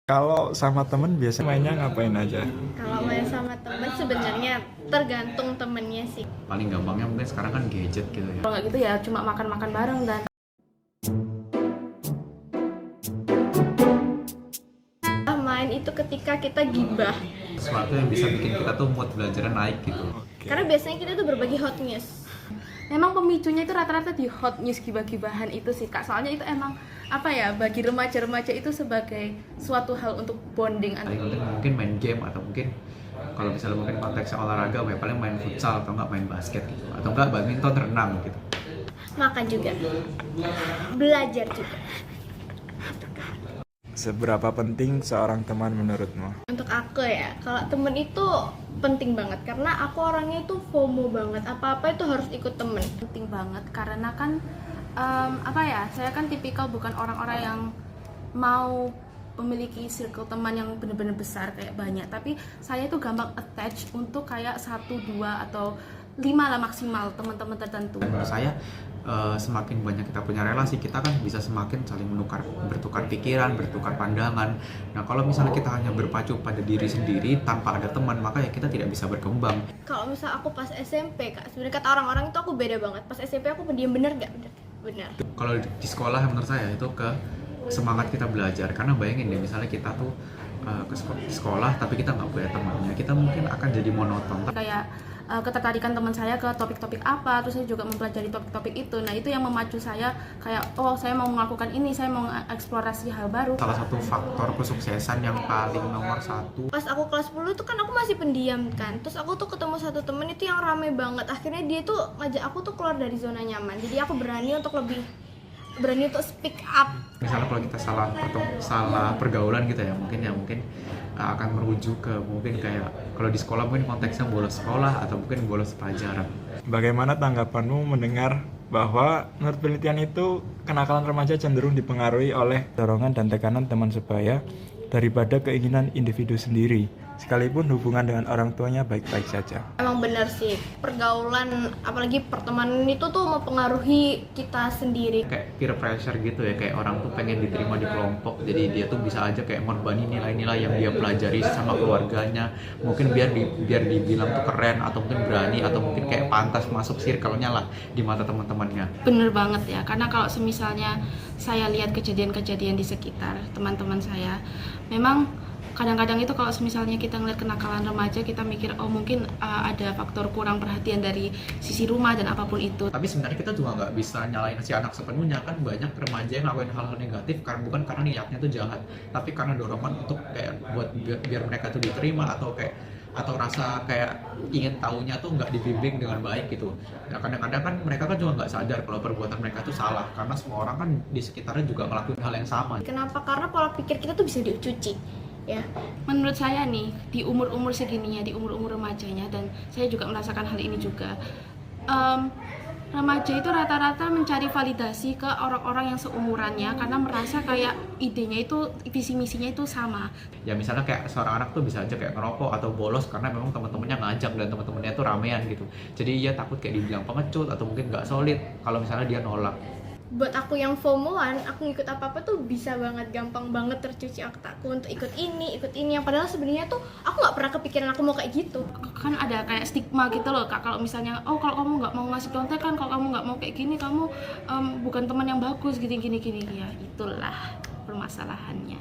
Kalau sama temen biasanya mainnya ngapain aja? Kalau main sama temen sebenarnya tergantung temennya sih. Paling gampangnya mungkin sekarang kan gadget gitu ya. Kalau nggak gitu ya cuma makan-makan bareng dan Main itu ketika kita gibah. Sesuatu yang bisa bikin kita tuh mood belajarnya naik gitu. Karena biasanya kita tuh berbagi hot news. memang pemicunya itu rata-rata di hot news gibah-gibahan itu sih Kak. Soalnya itu emang apa ya, bagi remaja-remaja itu sebagai suatu hal untuk bonding. Paling penting mungkin main game atau mungkin kalau misalnya mungkin konteksnya olahraga ya paling main futsal atau enggak main basket gitu atau enggak badminton, renang gitu. Makan juga. Belajar juga. Seberapa penting seorang teman menurutmu? Untuk aku ya, kalau temen itu penting banget karena aku orangnya itu FOMO banget. Apa-apa itu harus ikut temen. Penting banget karena kan apa ya, saya kan tipikal bukan orang-orang yang mau memiliki circle teman yang benar-benar besar kayak banyak, tapi saya itu gampang attach untuk kayak 1, 2 atau 5 lah maksimal teman-teman tertentu. Dan menurut saya semakin banyak kita punya relasi, kita kan bisa semakin saling bertukar pikiran, bertukar pandangan. Nah kalau misalnya kita hanya berpacu pada diri sendiri tanpa ada teman, maka ya kita tidak bisa berkembang. Kalau misal aku pas SMP, Kak, sebenarnya kata orang-orang itu aku beda banget. Pas SMP aku pendiam, bener gak? Bener. Kalau di sekolah menurut saya itu ke semangat kita belajar, karena bayangin deh misalnya kita tuh ke sekolah tapi kita nggak punya temannya, kita mungkin akan jadi monoton. Kayak ketertarikan teman saya ke topik-topik apa, terus saya juga mempelajari topik-topik itu. Nah itu yang memacu saya kayak, oh saya mau melakukan ini, saya mau eksplorasi hal baru. Salah satu faktor kesuksesan yang paling nomor 1. Pas aku kelas 10 itu kan aku masih pendiam kan. Terus aku tuh ketemu satu temen itu yang rame banget. Akhirnya dia tuh ngajak aku tuh keluar dari zona nyaman. Jadi aku berani untuk speak up. Misalnya kalau kita salah pergaulan gitu ya mungkin akan merujuk ke mungkin kayak kalau di sekolah mungkin konteksnya bolos sekolah atau mungkin bolos pelajaran. Bagaimana tanggapanmu mendengar bahwa menurut penelitian itu kenakalan remaja cenderung dipengaruhi oleh dorongan dan tekanan teman sebaya daripada keinginan individu sendiri, sekalipun hubungan dengan orang tuanya baik-baik saja? Emang bener sih, pergaulan apalagi pertemanan itu tuh mempengaruhi kita sendiri. Kayak peer pressure gitu ya, kayak orang tuh pengen diterima di kelompok, jadi dia tuh bisa aja kayak ngorbani nilai-nilai yang dia pelajari sama keluarganya, mungkin biar dibilang tuh keren atau mungkin berani atau mungkin kayak pantas masuk circle-nya lah di mata teman-temannya. Bener banget ya, karena kalau semisalnya saya lihat kejadian-kejadian di sekitar teman-teman saya, memang kadang-kadang itu kalau misalnya kita ngeliat kenakalan remaja, kita mikir oh mungkin ada faktor kurang perhatian dari sisi rumah dan apapun itu. Tapi sebenarnya kita juga nggak bisa nyalain si anak sepenuhnya, kan banyak remaja yang ngelakuin hal-hal negatif karena bukan karena niatnya tuh jahat, tapi karena dorongan untuk kayak buat biar mereka tuh diterima atau rasa kayak ingin tahunya tuh nggak dibimbing dengan baik gitu. Nah kadang-kadang kan mereka kan juga nggak sadar kalau perbuatan mereka tuh salah, karena semua orang kan di sekitarnya juga ngelakuin hal yang sama. Kenapa? Karena pola pikir kita tuh bisa dicuci. Ya. Menurut saya nih, di umur-umur segininya, di umur-umur remajanya, dan saya juga merasakan hal ini juga, remaja itu rata-rata mencari validasi ke orang-orang yang seumurannya karena merasa kayak idenya itu, visi misinya itu sama. Ya misalnya kayak seorang anak tuh bisa aja kayak ngerokok atau bolos karena memang teman-temannya ngajak dan teman-temannya tuh ramean gitu, jadi ia takut kayak dibilang pengecut atau mungkin nggak solid kalau misalnya dia nolak. Buat aku yang FOMO-an, aku ngikut apa-apa tuh bisa banget, gampang banget tercuci otakku untuk ikut ini, yang padahal sebenarnya tuh aku nggak pernah kepikiran aku mau kayak gitu. Kan ada kayak stigma gitu loh Kak, kalau misalnya oh kalau kamu nggak mau ngasih contekan, kalau kamu nggak mau kayak gini, kamu bukan teman yang bagus, gini ya, itulah permasalahannya.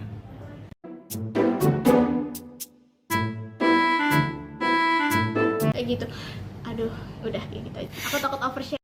Kayak gitu. Aduh, udah kayak gitu aja. Aku takut overshare.